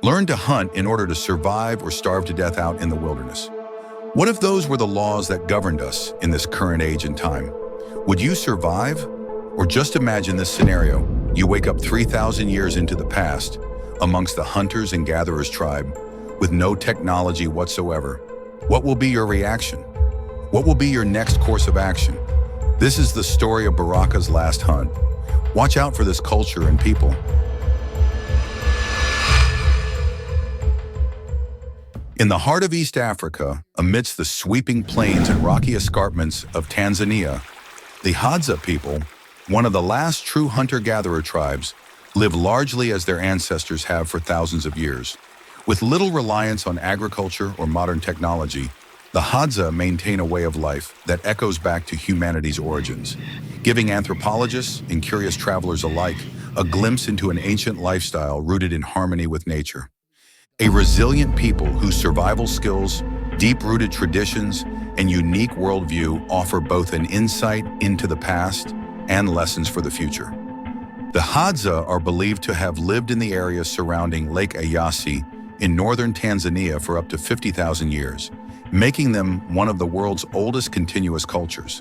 learned to hunt in order to survive or starve to death out in the wilderness. What if those were the laws that governed us in this current age and time? Would you survive? Or just imagine this scenario. You wake up 3,000 years into the past, amongst the hunters and gatherers tribe, with no technology whatsoever. What will be your reaction? What will be your next course of action? This is the story of Baraka's last hunt. Watch out for this culture and people. In the heart of East Africa, amidst the sweeping plains and rocky escarpments of Tanzania, the Hadza people, one of the last true hunter-gatherer tribes, live largely as their ancestors have for thousands of years. With little reliance on agriculture or modern technology, the Hadza maintain a way of life that echoes back to humanity's origins, giving anthropologists and curious travelers alike a glimpse into an ancient lifestyle rooted in harmony with nature. A resilient people whose survival skills, deep-rooted traditions, and unique worldview offer both an insight into the past and lessons for the future. The Hadza are believed to have lived in the area surrounding Lake Eyasi in northern Tanzania for up to 50,000 years, making them one of the world's oldest continuous cultures.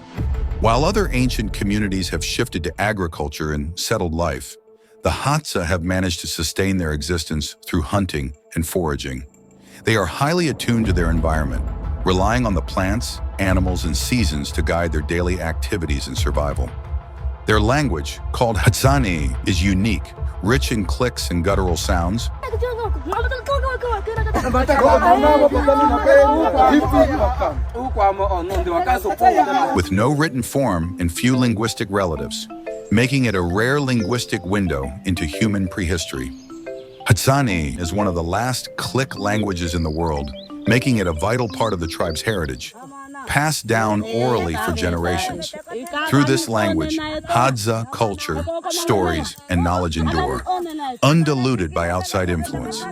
While other ancient communities have shifted to agriculture and settled life, the Hadza have managed to sustain their existence through hunting and foraging. They are highly attuned to their environment, relying on the plants, animals, and seasons to guide their daily activities and survival. Their language, called Hadza, is unique, rich in clicks and guttural sounds, with no written form and few linguistic relatives, making it a rare linguistic window into human prehistory. Hadza is one of the last click languages in the world, making it a vital part of the tribe's heritage, passed down orally for generations. Through this language, Hadza culture, stories, and knowledge endure, undiluted by outside influence.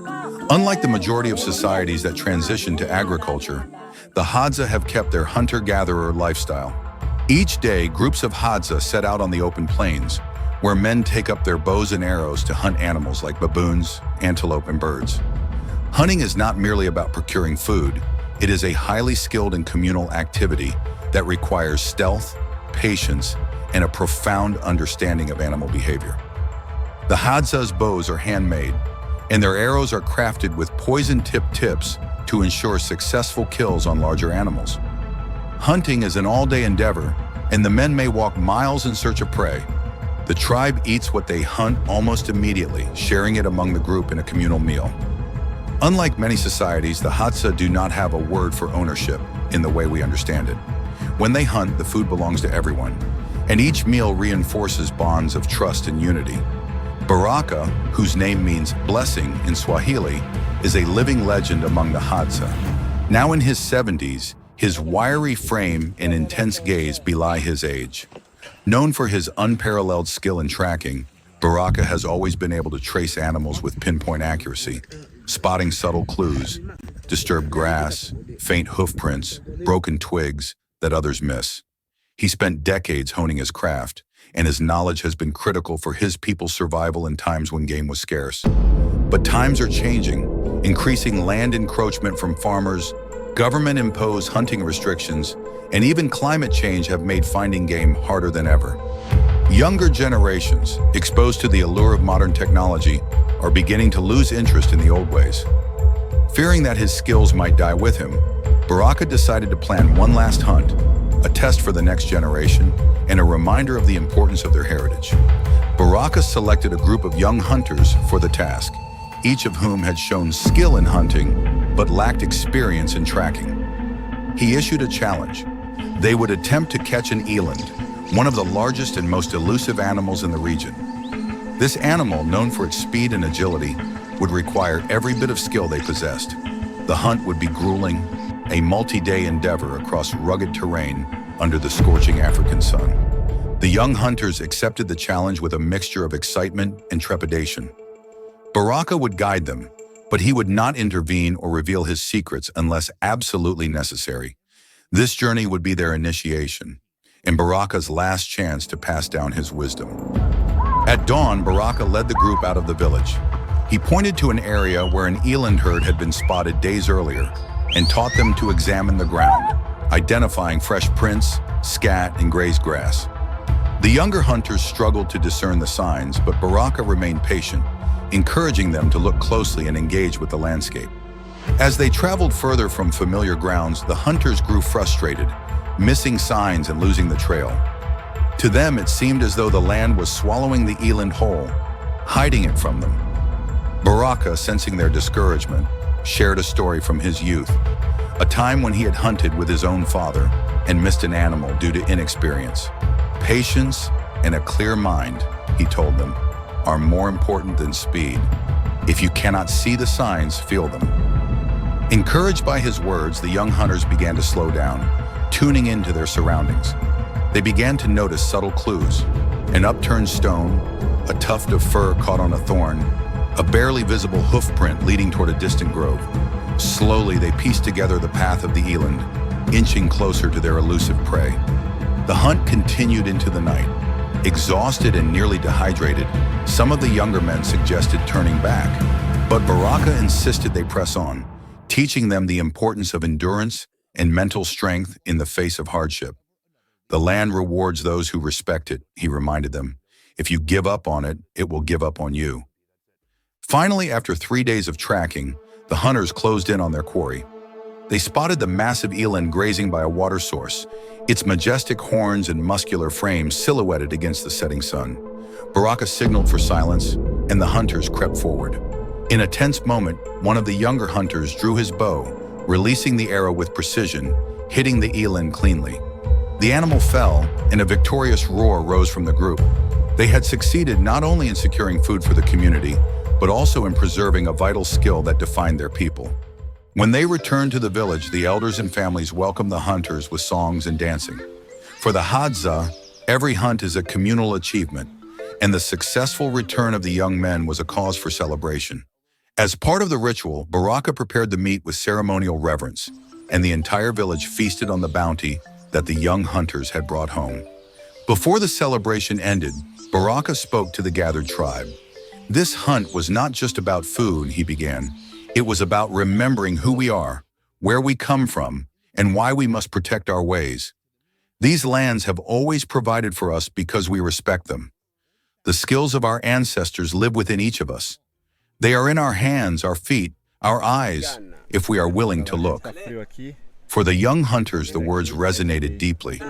Unlike the majority of societies that transition to agriculture, the Hadza have kept their hunter-gatherer lifestyle. Each day, groups of Hadza set out on the open plains, where men take up their bows and arrows to hunt animals like baboons, antelope, and birds. Hunting is not merely about procuring food. It is a highly skilled and communal activity that requires stealth, patience, and a profound understanding of animal behavior. The Hadza's bows are handmade, and their arrows are crafted with poison-tipped tips to ensure successful kills on larger animals. Hunting is an all-day endeavor, and the men may walk miles in search of prey. The tribe eats what they hunt almost immediately, sharing it among the group in a communal meal. Unlike many societies, the Hadza do not have a word for ownership in the way we understand it. When they hunt, the food belongs to everyone, and each meal reinforces bonds of trust and unity. Baraka, whose name means blessing in Swahili, is a living legend among the Hadza. Now in his 70s, his wiry frame and intense gaze belie his age. Known for his unparalleled skill in tracking, Baraka has always been able to trace animals with pinpoint accuracy, spotting subtle clues, disturbed grass, faint hoof prints, broken twigs that others miss. He spent decades honing his craft, and his knowledge has been critical for his people's survival in times when game was scarce. But times are changing, increasing land encroachment from farmers, government-imposed hunting restrictions, and even climate change have made finding game harder than ever. Younger generations, exposed to the allure of modern technology, are beginning to lose interest in the old ways. Fearing that his skills might die with him, Baraka decided to plan one last hunt, a test for the next generation, and a reminder of the importance of their heritage. Baraka selected a group of young hunters for the task, each of whom had shown skill in hunting, but lacked experience in tracking. He issued a challenge. They would attempt to catch an eland, one of the largest and most elusive animals in the region. This animal, known for its speed and agility, would require every bit of skill they possessed. The hunt would be grueling, a multi-day endeavor across rugged terrain under the scorching African sun. The young hunters accepted the challenge with a mixture of excitement and trepidation. Baraka would guide them, but he would not intervene or reveal his secrets unless absolutely necessary. This journey would be their initiation, and Baraka's last chance to pass down his wisdom. At dawn, Baraka led the group out of the village. He pointed to an area where an eland herd had been spotted days earlier and taught them to examine the ground, identifying fresh prints, scat, and grazed grass. The younger hunters struggled to discern the signs, but Baraka remained patient, encouraging them to look closely and engage with the landscape. As they traveled further from familiar grounds, the hunters grew frustrated, missing signs and losing the trail. To them, it seemed as though the land was swallowing the eland whole, hiding it from them. Baraka, sensing their discouragement, shared a story from his youth, a time when he had hunted with his own father and missed an animal due to inexperience. Patience and a clear mind, he told them, are more important than speed. If you cannot see the signs, feel them. Encouraged by his words, the young hunters began to slow down, tuning into their surroundings. They began to notice subtle clues: an upturned stone, a tuft of fur caught on a thorn, a barely visible hoof print leading toward a distant grove. Slowly, they pieced together the path of the eland, inching closer to their elusive prey. The hunt continued into the night. Exhausted and nearly dehydrated, some of the younger men suggested turning back, but Baraka insisted they press on, teaching them the importance of endurance and mental strength in the face of hardship. The land rewards those who respect it, he reminded them. If you give up on it, it will give up on you. Finally, after 3 days of tracking, the hunters closed in on their quarry. They spotted the massive eland grazing by a water source, its majestic horns and muscular frame silhouetted against the setting sun. Baraka signaled for silence, and the hunters crept forward. In a tense moment, one of the younger hunters drew his bow, releasing the arrow with precision, hitting the eland cleanly. The animal fell, and a victorious roar rose from the group. They had succeeded not only in securing food for the community, but also in preserving a vital skill that defined their people. When they returned to the village, the elders and families welcomed the hunters with songs and dancing. For the Hadza, every hunt is a communal achievement, and the successful return of the young men was a cause for celebration. As part of the ritual, Baraka prepared the meat with ceremonial reverence, and the entire village feasted on the bounty that the young hunters had brought home. Before the celebration ended, Baraka spoke to the gathered tribe. This hunt was not just about food, he began. It was about remembering who we are, where we come from, and why we must protect our ways. These lands have always provided for us because we respect them. The skills of our ancestors live within each of us. They are in our hands, our feet, our eyes, if we are willing to look. For the young hunters, the words resonated deeply.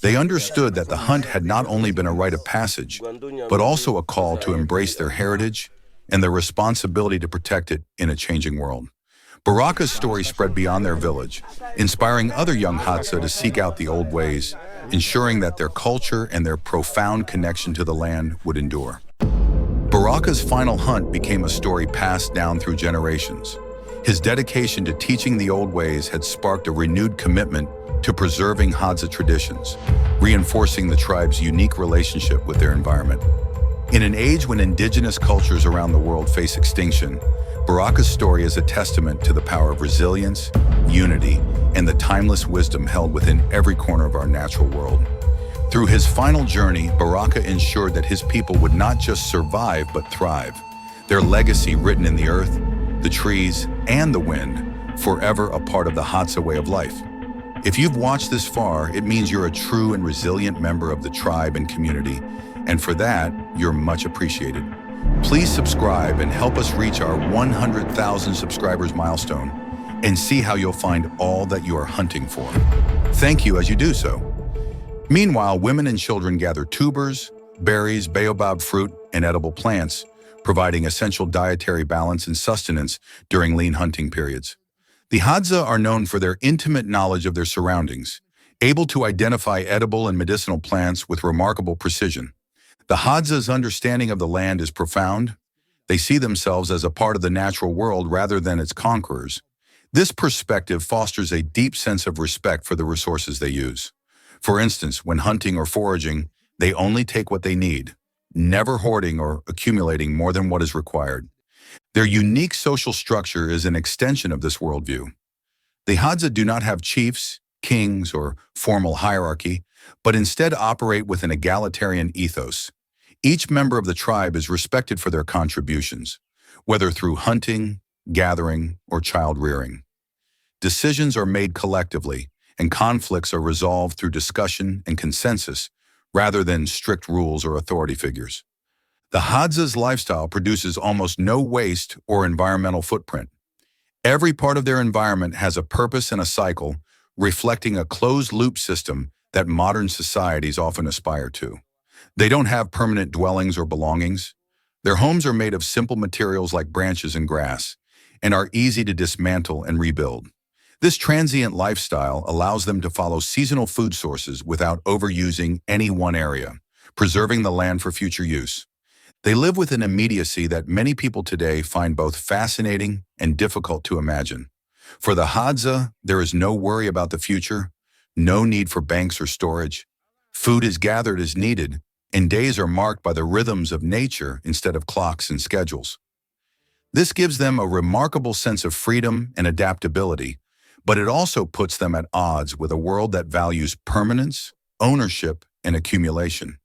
They understood that the hunt had not only been a rite of passage, but also a call to embrace their heritage and the responsibility to protect it in a changing world. Baraka's story spread beyond their village, inspiring other young Hadza to seek out the old ways, ensuring that their culture and their profound connection to the land would endure. Baraka's final hunt became a story passed down through generations. His dedication to teaching the old ways had sparked a renewed commitment to preserving Hadza traditions, reinforcing the tribe's unique relationship with their environment. In an age when indigenous cultures around the world face extinction, Baraka's story is a testament to the power of resilience, unity, and the timeless wisdom held within every corner of our natural world. Through his final journey, Baraka ensured that his people would not just survive but thrive, their legacy written in the earth, the trees, and the wind, forever a part of the Hadza way of life. If you've watched this far, it means you're a true and resilient member of the tribe and community, and for that, you're much appreciated. Please subscribe and help us reach our 100,000 subscribers milestone and see how you'll find all that you are hunting for. Thank you as you do so. Meanwhile, women and children gather tubers, berries, baobab fruit, and edible plants, providing essential dietary balance and sustenance during lean hunting periods. The Hadza are known for their intimate knowledge of their surroundings, able to identify edible and medicinal plants with remarkable precision. The Hadza's understanding of the land is profound. They see themselves as a part of the natural world rather than its conquerors. This perspective fosters a deep sense of respect for the resources they use. For instance, when hunting or foraging, they only take what they need, never hoarding or accumulating more than what is required. Their unique social structure is an extension of this worldview. The Hadza do not have chiefs, kings, or formal hierarchy, but instead operate with an egalitarian ethos. Each member of the tribe is respected for their contributions, whether through hunting, gathering, or child rearing. Decisions are made collectively, and conflicts are resolved through discussion and consensus rather than strict rules or authority figures. The Hadza's lifestyle produces almost no waste or environmental footprint. Every part of their environment has a purpose and a cycle, reflecting a closed-loop system that modern societies often aspire to. They don't have permanent dwellings or belongings. Their homes are made of simple materials like branches and grass, and are easy to dismantle and rebuild. This transient lifestyle allows them to follow seasonal food sources without overusing any one area, preserving the land for future use. They live with an immediacy that many people today find both fascinating and difficult to imagine. For the Hadza, there is no worry about the future, no need for banks or storage. Food is gathered as needed, and days are marked by the rhythms of nature instead of clocks and schedules. This gives them a remarkable sense of freedom and adaptability, but it also puts them at odds with a world that values permanence, ownership, and accumulation.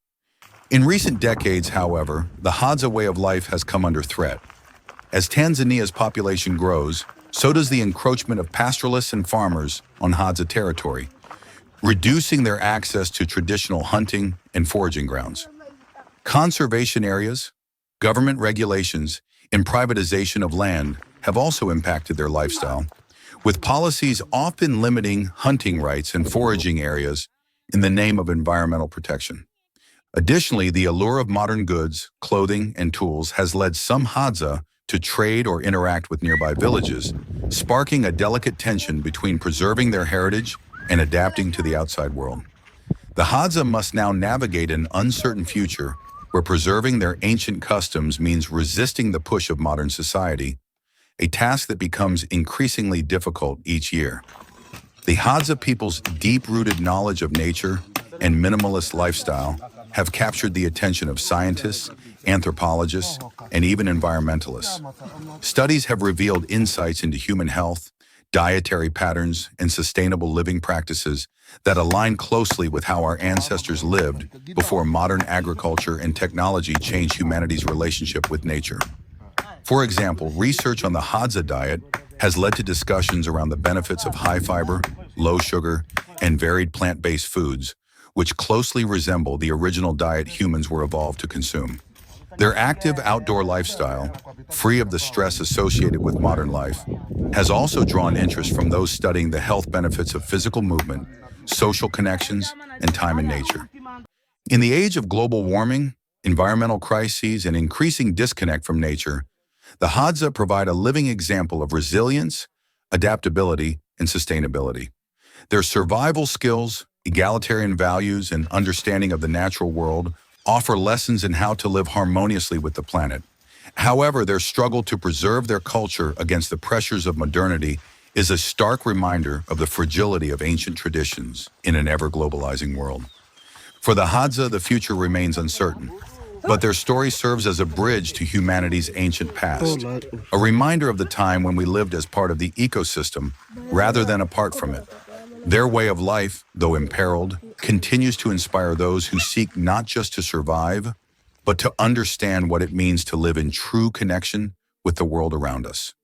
In recent decades, however, the Hadza way of life has come under threat. As Tanzania's population grows, so does the encroachment of pastoralists and farmers on Hadza territory, reducing their access to traditional hunting and foraging grounds. Conservation areas, government regulations, and privatization of land have also impacted their lifestyle, with policies often limiting hunting rights and foraging areas in the name of environmental protection. Additionally, the allure of modern goods, clothing, and tools has led some Hadza to trade or interact with nearby villages, sparking a delicate tension between preserving their heritage and adapting to the outside world. The Hadza must now navigate an uncertain future where preserving their ancient customs means resisting the push of modern society, a task that becomes increasingly difficult each year. The Hadza people's deep-rooted knowledge of nature and minimalist lifestyle have captured the attention of scientists, anthropologists, and even environmentalists. Studies have revealed insights into human health, dietary patterns, and sustainable living practices that align closely with how our ancestors lived before modern agriculture and technology changed humanity's relationship with nature. For example, research on the Hadza diet has led to discussions around the benefits of high fiber, low sugar, and varied plant-based foods, which closely resemble the original diet humans were evolved to consume. Their active outdoor lifestyle, free of the stress associated with modern life, has also drawn interest from those studying the health benefits of physical movement, social connections, and time in nature. In the age of global warming, environmental crises, and increasing disconnect from nature, the Hadza provide a living example of resilience, adaptability, and sustainability. Their survival skills, egalitarian values, and understanding of the natural world offer lessons in how to live harmoniously with the planet. However, their struggle to preserve their culture against the pressures of modernity is a stark reminder of the fragility of ancient traditions in an ever-globalizing world. For the Hadza, the future remains uncertain, but their story serves as a bridge to humanity's ancient past, a reminder of the time when we lived as part of the ecosystem rather than apart from it. Their way of life, though imperiled, continues to inspire those who seek not just to survive, but to understand what it means to live in true connection with the world around us.